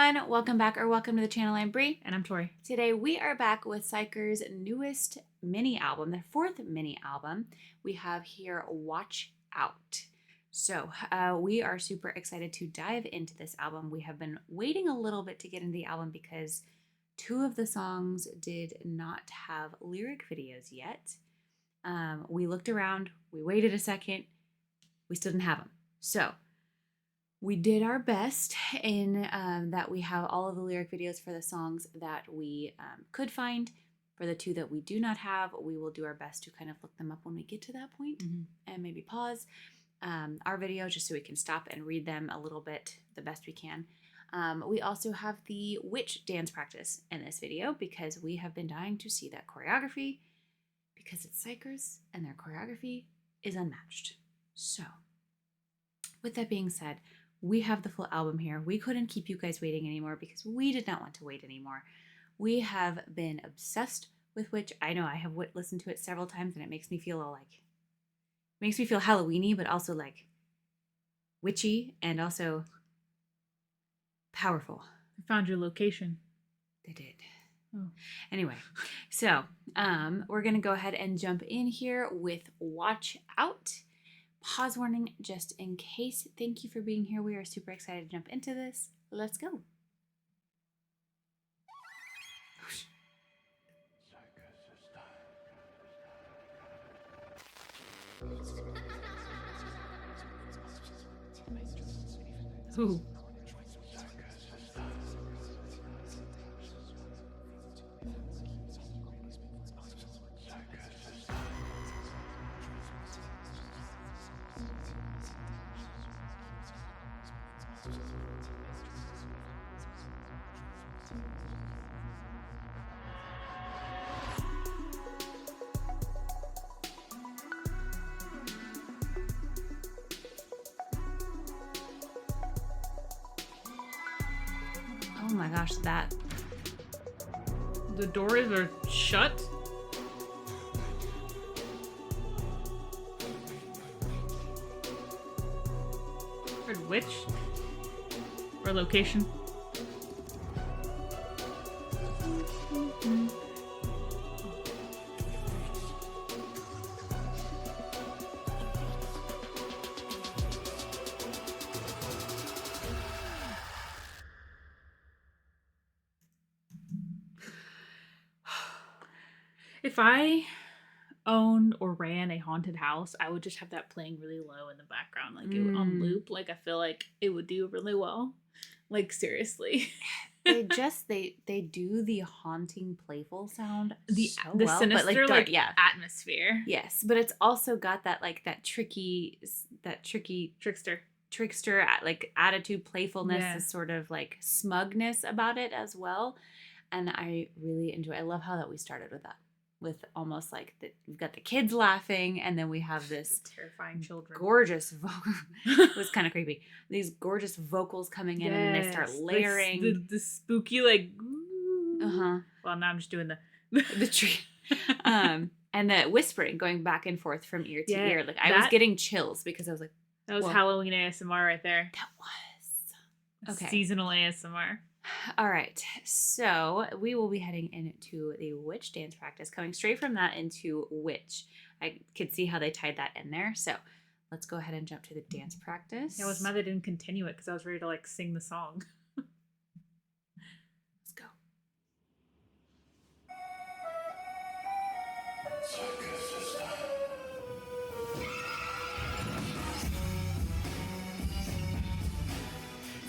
everyone, welcome back or welcome to the channel. I'm Brie. And I'm Tori. Today we are back with xikers' newest mini album, their fourth mini album. We have here Watch Out. So we are super excited to dive into this album. We have been waiting a little bit to get into the album because two of the songs did not have lyric videos yet. We looked around, we waited a second, we still didn't have them. So we did our best in that we have all of the lyric videos for the songs that we could find. For the two that we do not have, we will do our best to kind of look them up when we get to that point and maybe pause our video just so we can stop and read them a little bit the best we can. We also have the witch dance practice in this video because we have been dying to see that choreography because it's xikers and their choreography is unmatched. So with that being said, we have the full album here. We couldn't keep you guys waiting anymore because we did not want to wait anymore. We have been obsessed with Witch. I know I have listened to it several times and it makes me feel Halloween-y, but also like witchy and also powerful. I found your location. They did. Oh. Anyway, so we're going to go ahead and jump in here with Watch Out. Pause warning just in case. Thank you for being here. We are super excited to jump into this. Let's go. Ooh. Oh my gosh, that. The doors are shut? Heard witch? Or location? If I owned or ran a haunted house, I would just have that playing really low in the background, like it on loop. Like I feel like it would do really well. Like seriously, they do the haunting, playful sound the well, sinister, but like dark, atmosphere. Yes, but it's also got that like that tricky trickster like attitude, playfulness, this sort of like smugness about it as well. And I really enjoy. I love how that we started with that. With almost like we've got the kids laughing, and then we have this terrifying children, gorgeous vocal. It was kind of creepy. These gorgeous vocals coming in, and then they start layering the spooky like. Well, now I'm just doing the tree, and the whispering going back and forth from ear to ear. Like I was getting chills because I was like, that was Halloween ASMR right there. That was okay. Seasonal ASMR. All right, so we will be heading into the witch dance practice, coming straight from that into witch. I could see how they tied that in there. So let's go ahead and jump to the dance practice. Yeah, I was mad they didn't continue it because I was ready to like sing the song. Let's go.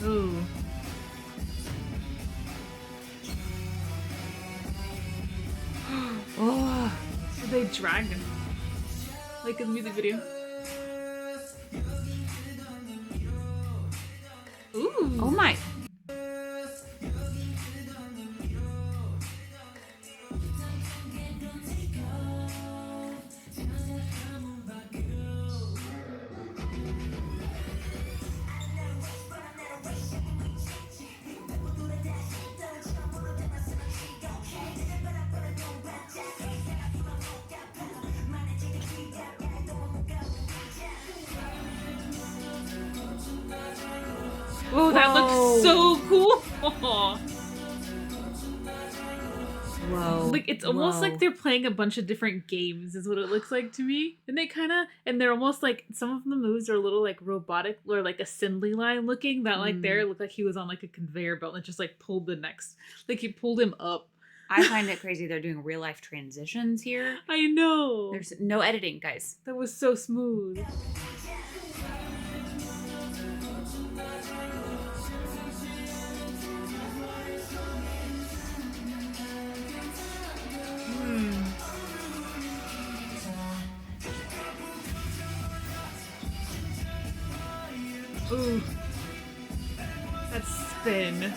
Ooh. Oh, they dragged him like in the music video. Ooh. Oh my. Oh, that looks so cool. Whoa. Like, it's almost like Whoa. they're playing a bunch of different games is what it looks like to me. And they're almost like, some of the moves are a little like robotic or like assembly line looking. That like there, it looked like he was on like a conveyor belt and just like pulled like he pulled him up. I find it crazy they're doing real life transitions here. I know. There's no editing, guys. That was so smooth. Ooh. That spin.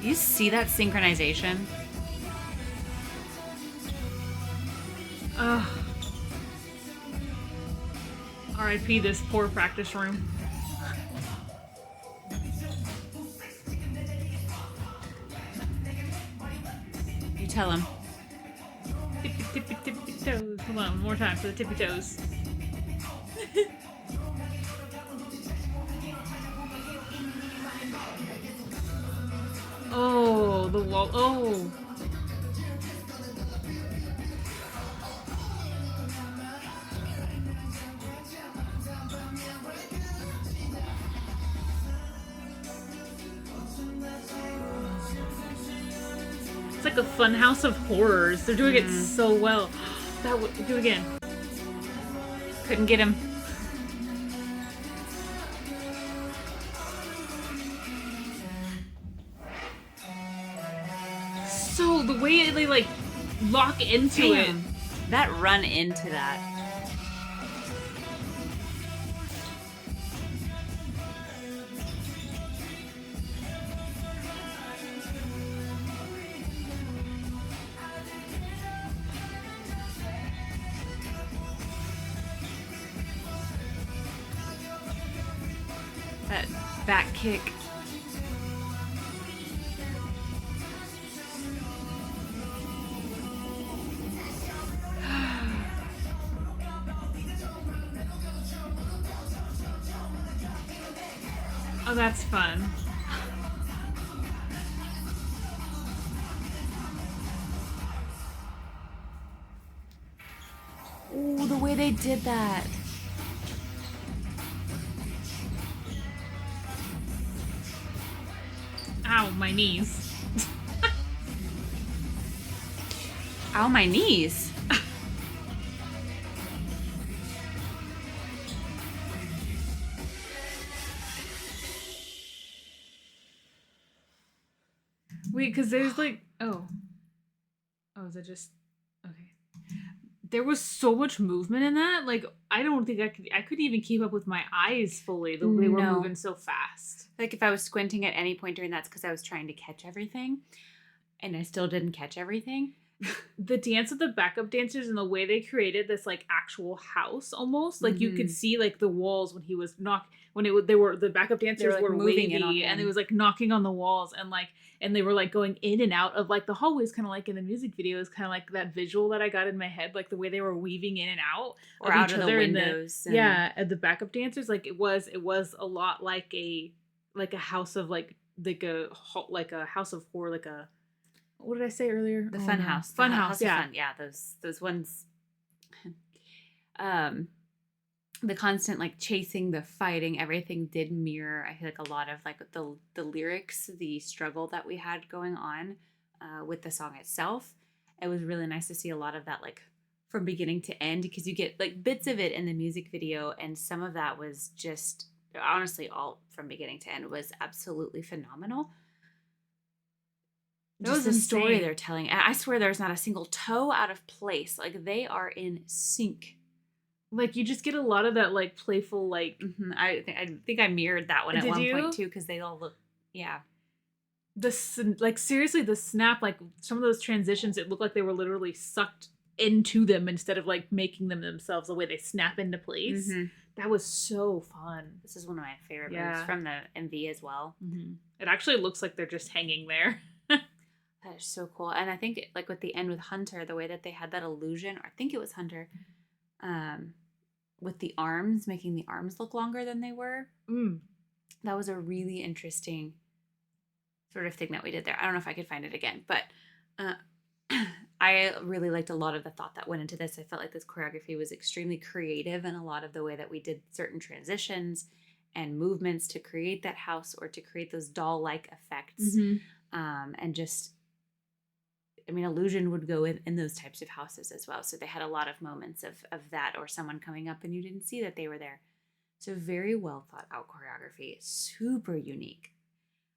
You see that synchronization? Ugh. R.I.P. this poor practice room. You tell him. Tippy toes. Hold on, one more time for the tippy toes. Oh, the wall. Oh. It's like a fun house of horrors. They're doing it so well. Do it again. Couldn't get him. So the way they like lock into it. That run into that. That back kick. Oh, that's fun. Ooh, the way they did that. Ow, my knees. Ow, my knees. Wait, because there's like, oh, is it just, okay. There was so much movement in that. Like, I don't think I could even keep up with my eyes fully. The way we're moving so fast. Like if I was squinting at any point during that's because I was trying to catch everything, and I still didn't catch everything. The dance of the backup dancers and the way they created this like actual house almost like you could see like the walls when he was the backup dancers were moving wavy in on him. and it was like knocking on the walls and they were like going in and out of like the hallways, kind of like in the music videos, kind of like that visual that I got in my head, like the way they were weaving in and out or out of the windows. And the backup dancers, like it was a lot like a house of like a house of horror, like a, what did I say earlier? The fun house. Fun house, yeah. Yeah, those ones. The constant like chasing, the fighting, everything did mirror, I feel like, a lot of like the lyrics, the struggle that we had going on with the song itself. It was really nice to see a lot of that like from beginning to end, because you get like bits of it in the music video, and some of that was just honestly all from beginning to end was absolutely phenomenal. That was the story they're telling. I swear there's not a single toe out of place. Like they are in sync. Like you just get a lot of that like playful like. I think I mirrored that one at one point too, because they all look, yeah. Like seriously, the snap, like some of those transitions, it looked like they were literally sucked into them instead of like making them themselves. The way they snap into place, that was so fun. This is one of my favorite moves from the MV as well. It actually looks like they're just hanging there. That is so cool. And I think like with the end with Hunter, the way that they had that illusion, or I think it was Hunter, um, with the arms, making the arms look longer than they were. That was a really interesting sort of thing that we did there. I don't know if I could find it again, but I really liked a lot of the thought that went into this. I felt like this choreography was extremely creative in a lot of the way that we did certain transitions and movements to create that house or to create those doll-like effects. And just, I mean, illusion would go in those types of houses as well. So they had a lot of moments of that, or someone coming up and you didn't see that they were there. So very well thought out choreography, super unique.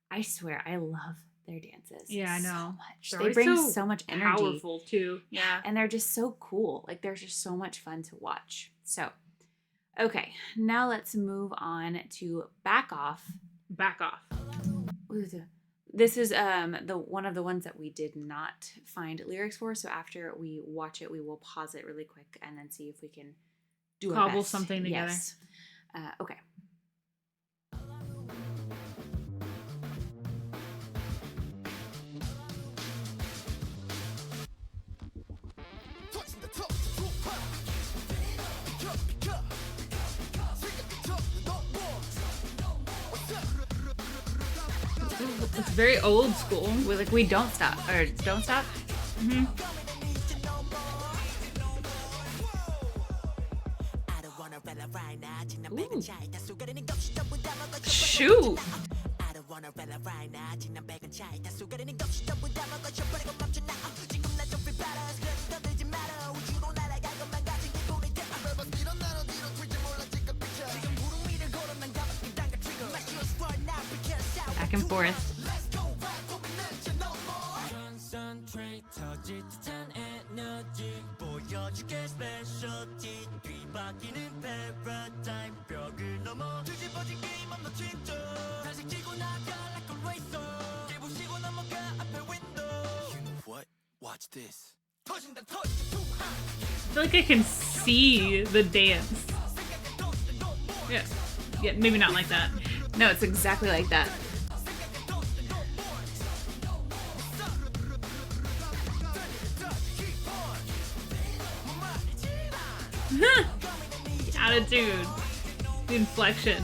I swear, I love their dances. Yeah, I know. So much. They're They bring so so much energy. Powerful too. Yeah. And they're just so cool. Like they're just so much fun to watch. So, okay, now let's move on to Back Off. Back Off. This is the one of the ones that we did not find lyrics for. So after we watch it, we will pause it really quick and then see if we can do our Cobble best. something together. Yes. Okay. It's very old school. We don't stop, or don't stop. Ooh. Shoot. Back and forth. Watch this. I feel like I can see the dance. Yeah. Yeah, maybe not like that. No, it's exactly like that. The attitude. The inflection.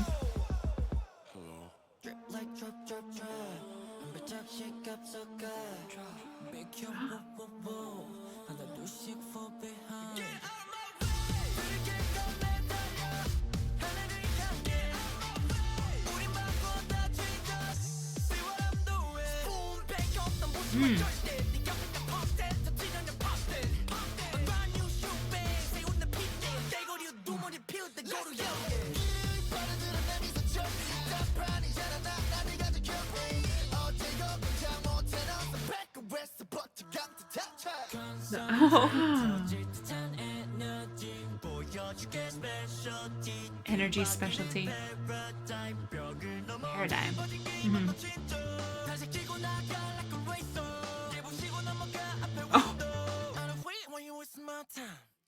Energy specialty. Paradigm.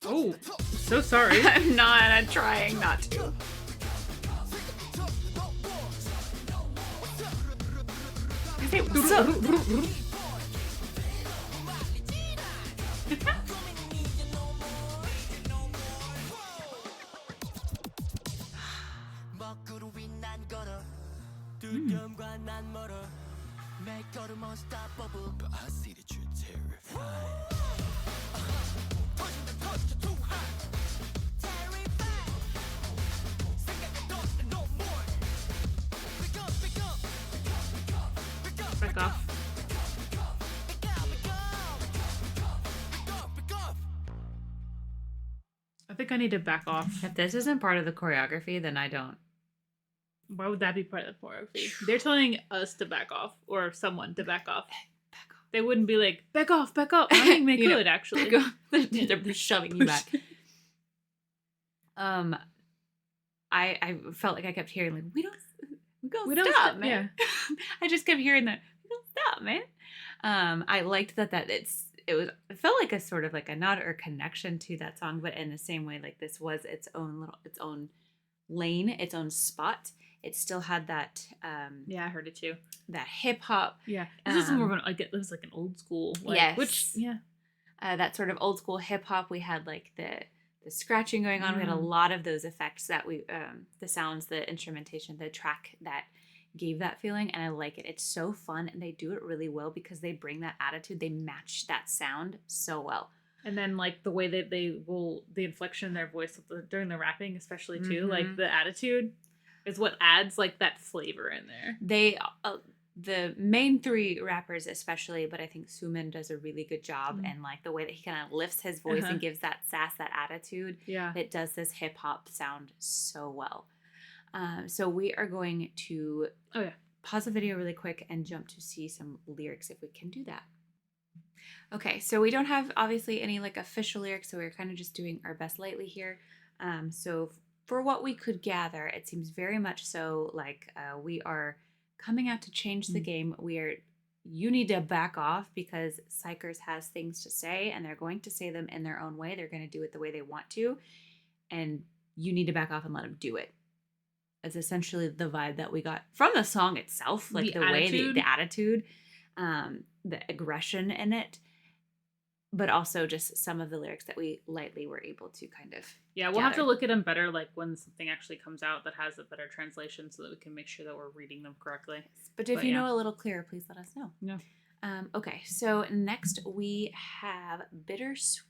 Oh, so sorry. I'm trying not to. Hey, what's up? But I see that you're terrified. Back off. I think I need to back off. If this isn't part of the choreography, then I don't. Why would that be part of the choreography? They're telling us to back off, or someone to back off. Back off. They wouldn't be like, back off, back off. I don't think they could, actually. Back off. They're shoving you back. I felt like I kept hearing like we don't stop, man. Yeah. I just kept hearing that we don't stop, man. I liked that it felt like a sort of like a nod or connection to that song, but in the same way, like this was its own lane, its own spot. it still had that Yeah, I heard it too. that hip hop. Yeah, this is more of an like it was like an old school. Like, Yes. Which That sort of old school hip hop. We had like the scratching going on. We had a lot of those effects that we the sounds, the instrumentation, the track that gave that feeling, and I like it. It's so fun, and they do it really well because they bring that attitude. They match that sound so well. And then like the way that they will the inflection in their voice during the rapping, especially too, like the attitude is what adds like that flavor in there. They the main three rappers especially, but I think Suman does a really good job, and like the way that he kind of lifts his voice and gives that sass, that attitude. Yeah, it does this hip hop sound so well. So we are going to pause the video really quick and jump to see some lyrics if we can do that. Okay, so we don't have obviously any like official lyrics, so we're kind of just doing our best lightly here. So for what we could gather, it seems very much so like we are coming out to change the game. You need to back off because Xikers has things to say, and they're going to say them in their own way. They're going to do it the way they want to, and you need to back off and let them do it. It's essentially the vibe that we got from the song itself, like the way, the attitude, the aggression in it, but also just some of the lyrics that we lightly were able to kind of we'll have to look at them better, like when something actually comes out that has a better translation, so that we can make sure that we're reading them correctly. But if you know a little clearer, please let us know. Yeah. Okay, so next we have Bittersweet.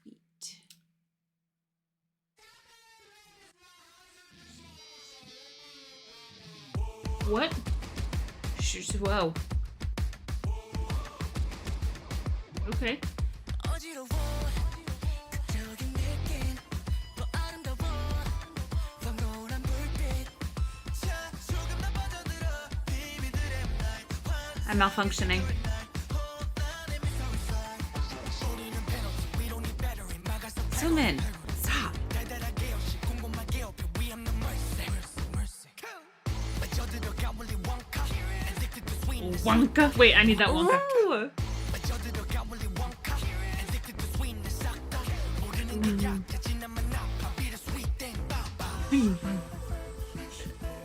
What? Whoa. Okay. I'm malfunctioning. Suman, stop. Wonka. Wait, I need that Wonka. Ooh.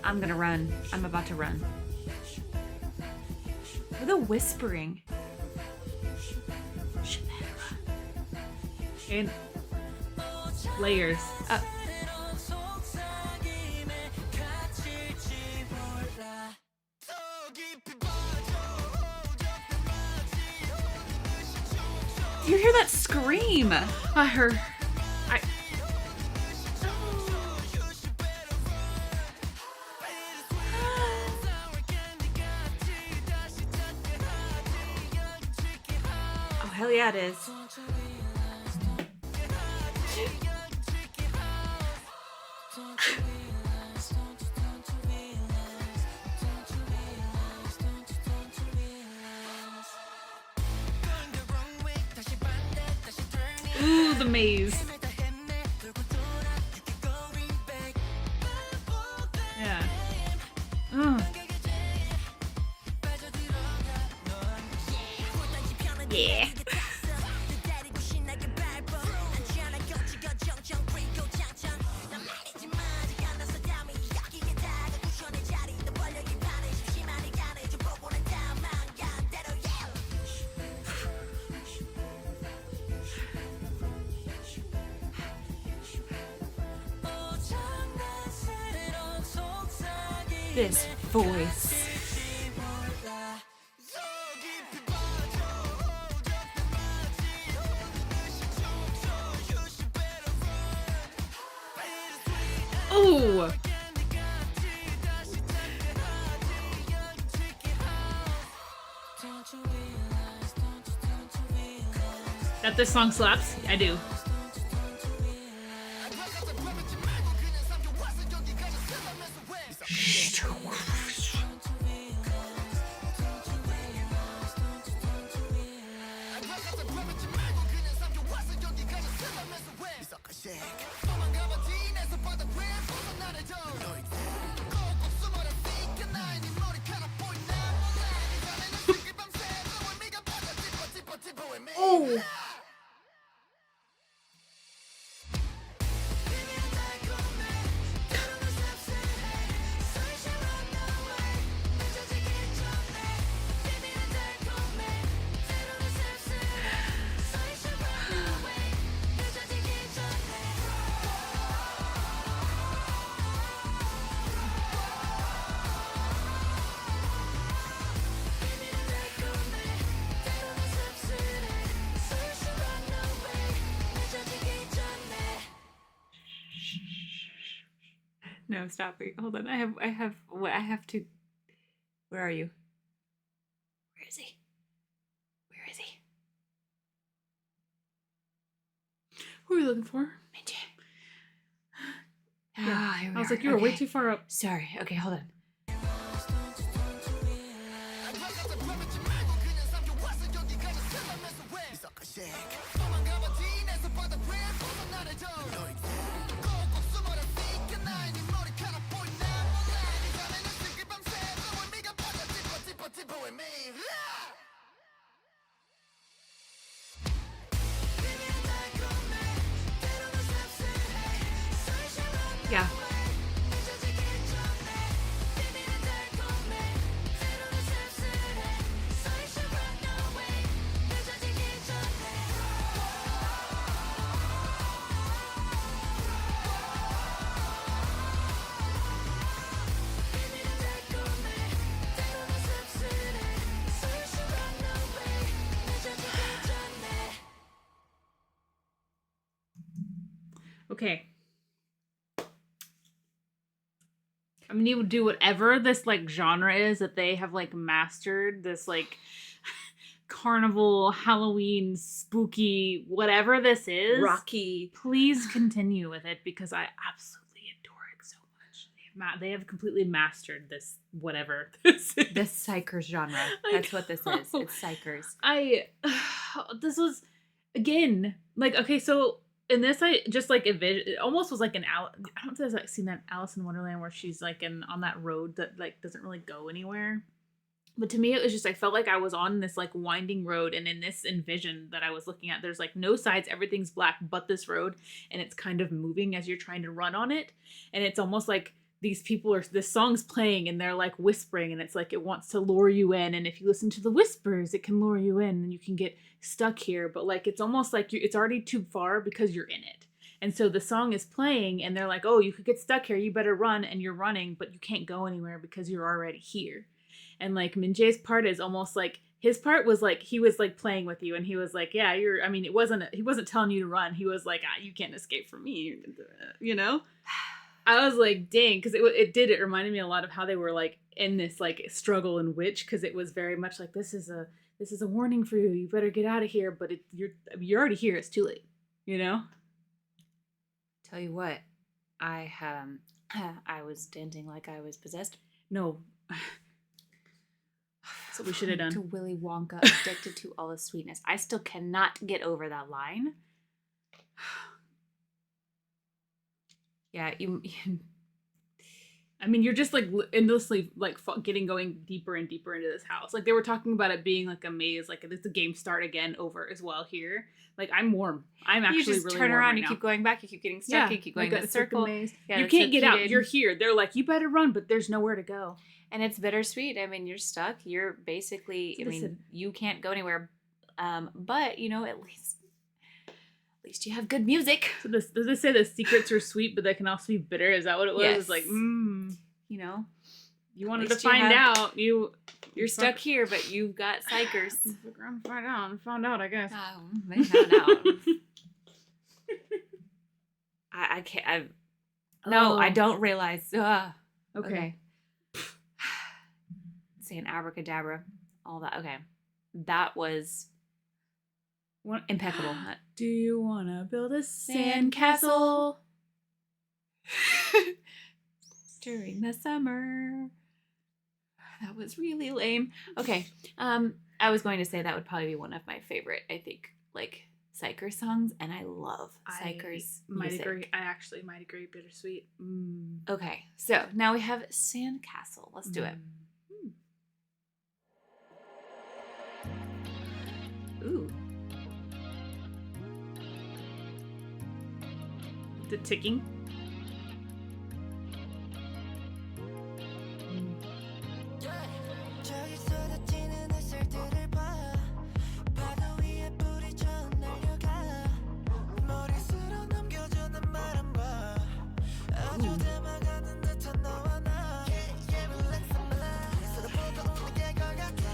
I'm gonna run. I'm about to run. Look at the whispering. And layers. You hear that scream? I heard. Oh, hell yeah, it is. Ooh, the maze. Yeah. Yeah. This voice. Oh. That this song slaps? I do. Oh. No, stop. Hold on. I have to. Where are you? Where is he? Where is he? Who are you looking for? Minji. Yeah. Here we I was are. like, you were way Okay. too far up. Sorry. Okay, hold on. Yeah. Okay. I mean, you would do whatever this like genre is that they have like mastered, this like carnival, Halloween, spooky, whatever this is. Rocky. Please continue with it because I absolutely adore it so much. They have completely mastered this whatever this is. This xikers genre. That's what this is. It's xikers. This was again like okay, so in this I just like envision it almost was like I don't think I've like seen that Alice in Wonderland where she's like on that road that like doesn't really go anywhere. But to me it was just I felt like I was on this like winding road, and in this envision that I was looking at, there's like no sides, everything's black but this road, and it's kind of moving as you're trying to run on it, and it's almost like these people are this song's playing and they're like whispering, and it's like it wants to lure you in, and if you listen to the whispers it can lure you in and you can get stuck here, but like it's almost like it's already too far because you're in it. And so the song is playing and they're like, oh, you could get stuck here, you better run, and you're running but you can't go anywhere because you're already here. And like Minjae's part is almost like his part was like he was like playing with you, and he was like, yeah, you're, I mean, he wasn't telling you to run, he was like, you can't escape from me, you know. I was like, dang, because it reminded me a lot of how they were like in this like struggle in Witch, because it was very much like this is a warning for you. You better get out of here, but you're already here. It's too late, you know. Tell you what, I was dancing like I was possessed. No, that's what we should have done. To Willy Wonka, addicted to all the sweetness. I still cannot get over that line. Yeah, I mean, you're just like endlessly like going deeper and deeper into this house. Like they were talking about it being like a maze, like it's the game start again over as well here. Like I'm warm. I'm actually you just really turn warm around, right you now. keep going back, you keep getting stuck, you keep going in a circle. Maze. Yeah, you that's can't so get out. cute. You're here. They're like, you better run, but there's nowhere to go. And it's bittersweet. I mean, you're stuck. You're basically, So you can't go anywhere. But you know, at least you have good music. So does this say the secrets are sweet, but they can also be bitter? Is that what it was? Yes. It's like, you know, you wanted to least you find have- out. You're stuck here, but you've got xikers. We're gonna find out, I guess. They found out. I can't. No, I don't realize. Okay. Saying abracadabra, all that. Okay, that was impeccable. Do you wanna build a Sandcastle during the summer. That was really lame. Okay, I was going to say that would probably be one of my favorite, I think, like xikers songs, and I love xikers music. I actually might agree. Bittersweet. Okay, so now we have Sandcastle. Let's do it. Ooh. The ticking.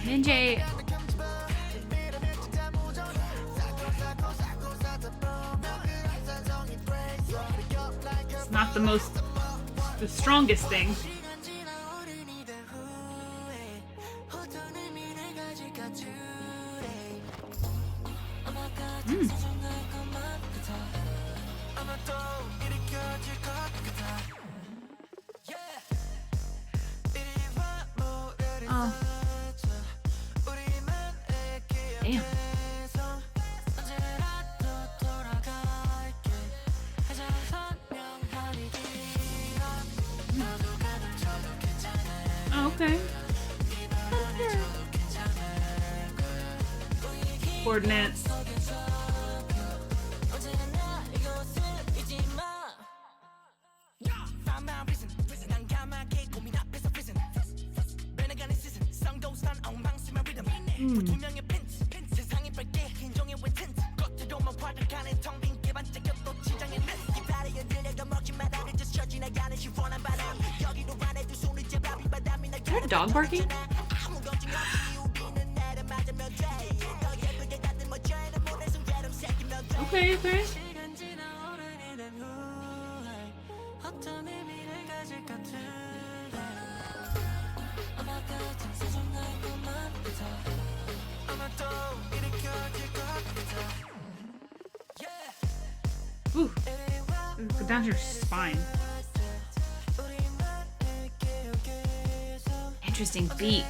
Minjae. It's not the most the strongest thing. Oh. Damn. Oh, okay. Coordinates. Is there a dog barking? Okay, okay. Ooh. Go down to your spine. Interesting beat.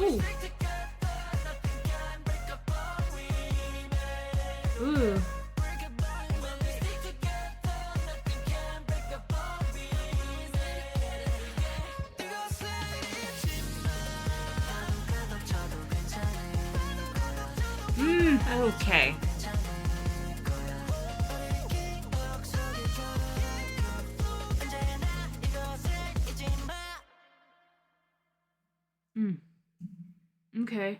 Ooh. Ooh. Okay. Okay.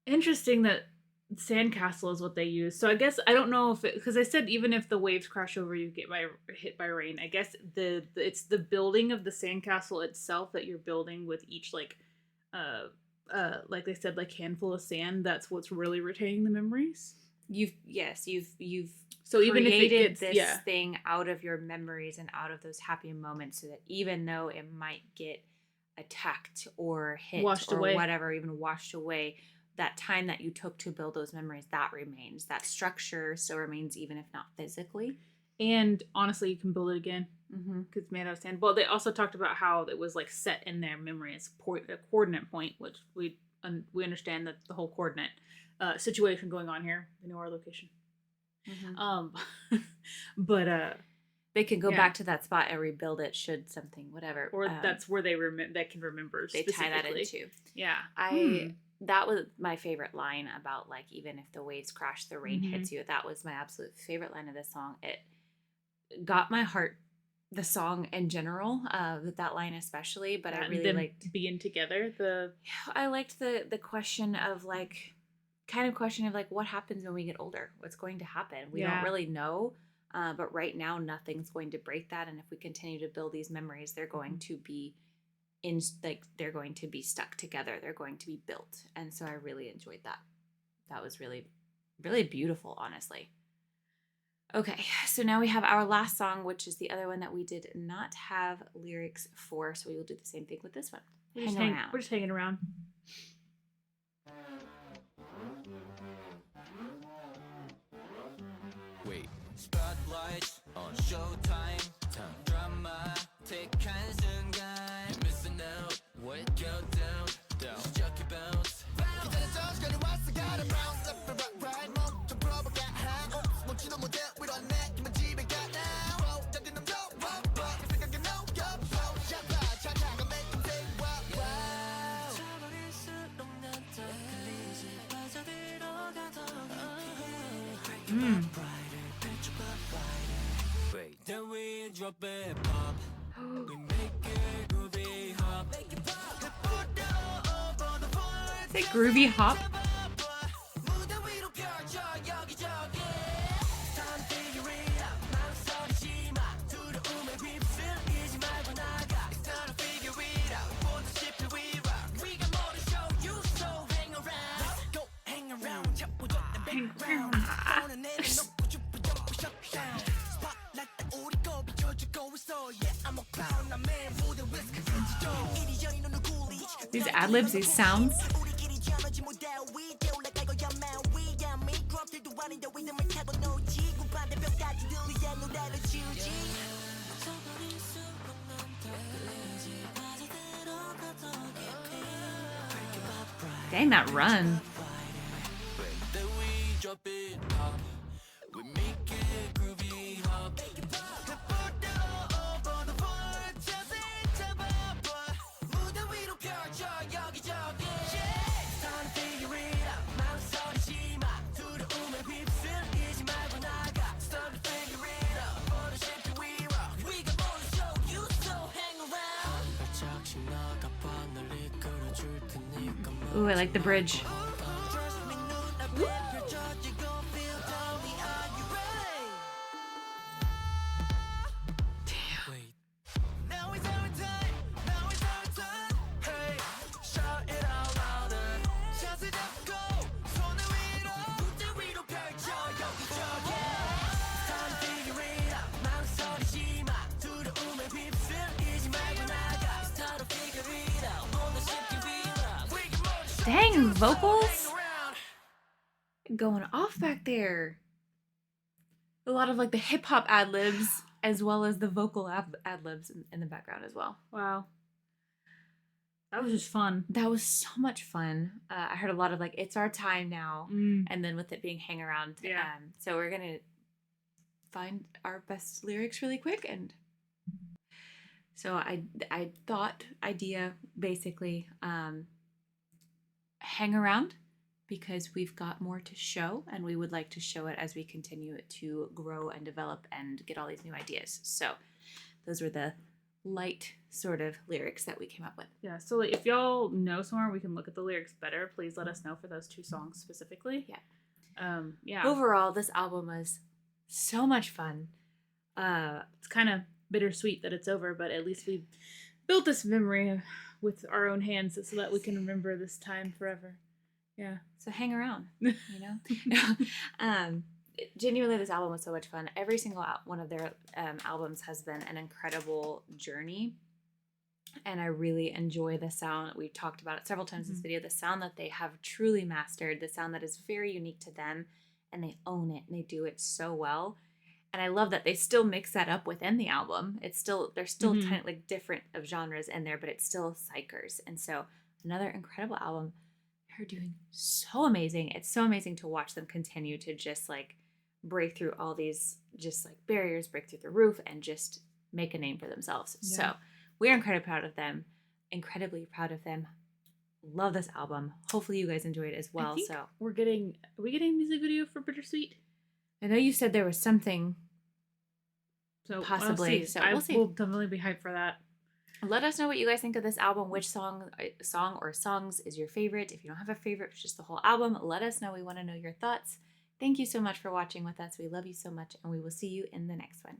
Interesting that Sandcastle is what they use. So I guess I don't know if it, because I said even if the waves crash over you, get hit by rain. I guess it's the building of the sandcastle itself that you're building with each like they said, like handful of sand. That's what's really retaining the memories. You've So even if it created gets this thing out of your memories and out of those happy moments, so that even though it might get attacked or hit Washed or away. whatever, even washed away, that time that you took to build those memories, that remains. That structure still remains, even if not physically. And honestly, you can build it again Mm-hmm. because it's made out of sand. Well, they also talked about how it was like set in their memory as a coordinate point, which we understand that the whole coordinate situation going on here. We know our location. Mm-hmm. But they can go back to that spot and rebuild it should something, whatever. Or that's where they can remember. They tie that into. Yeah. That was my favorite line about, like, even if the waves crash, the rain hits you. That was my absolute favorite line of this song. It got my heart, the song in general, that line especially, but I really liked being together. I liked the question of like, what happens when we get older? What's going to happen? We don't really know. But right now, nothing's going to break that. And if we continue to build these memories, they're going to be they're going to be stuck together. They're going to be built. And so I really enjoyed that. That was really, really beautiful, honestly. Okay, so now we have our last song, which is the other one that we did not have lyrics for. So we will do the same thing with this one. We're just hanging around. Wait. Spotlight on showtime. Drama. Take 한순간. You're missing out. What? Go down. 시작해 bounce. 기다려줘. 시간이 왔어. Gotta bounce. Left and right. 몸좀 풀어볼까. Oops. 멈추는 못해. We don't let. 기만 집에 가 now. 저기 놈 줘. 생각에 no. Go. 샤바. 차차가 make them say wow. 차버릴수록 난 더 끌리지. 빠져들어가던 drop it pop. We make it groovy hop. Is it groovy hop? These ad-libs, these sounds. Dang, that run. Ooh, I like the bridge. Dang, vocals going off back there. A lot of like the hip hop ad libs as well as the vocal ad libs in the background as well. Wow. That was just fun. That was so much fun. I heard a lot of like, it's our time now. And then with it being hang around. Yeah. So we're going to find our best lyrics really quick. And so I thought idea basically, hang around because we've got more to show and we would like to show it as we continue to grow and develop and get all these new ideas. So those were the light sort of lyrics that we came up with. Yeah, so like, if y'all know somewhere we can look at the lyrics better, please let us know for those two songs specifically. Yeah. Yeah. Overall, this album was so much fun. It's kind of bittersweet that it's over, but at least we built this memory with our own hands so that we can remember this time forever. Yeah. So hang around, you know? Genuinely, this album was so much fun. Every single one of their albums has been an incredible journey. And I really enjoy the sound. We've talked about it several times in this video. The sound that they have truly mastered, the sound that is very unique to them, and they own it and they do it so well. And I love that they still mix that up within the album. It's still, there's still kind of like different of genres in there, but it's still xikers. And so another incredible album. They're doing so amazing. It's so amazing to watch them continue to just like break through all these just like barriers, break through the roof, and just make a name for themselves. Yeah. So we're incredibly proud of them. Love this album. Hopefully you guys enjoyed it as well. So are we getting a music video for Bittersweet? I know you said there was something So possibly. We'll So I we'll see. will definitely be hyped for that. Let us know what you guys think of this album. Which song or songs is your favorite? If you don't have a favorite, it's just the whole album. Let us know. We want to know your thoughts. Thank you so much for watching with us. We love you so much, and we will see you in the next one.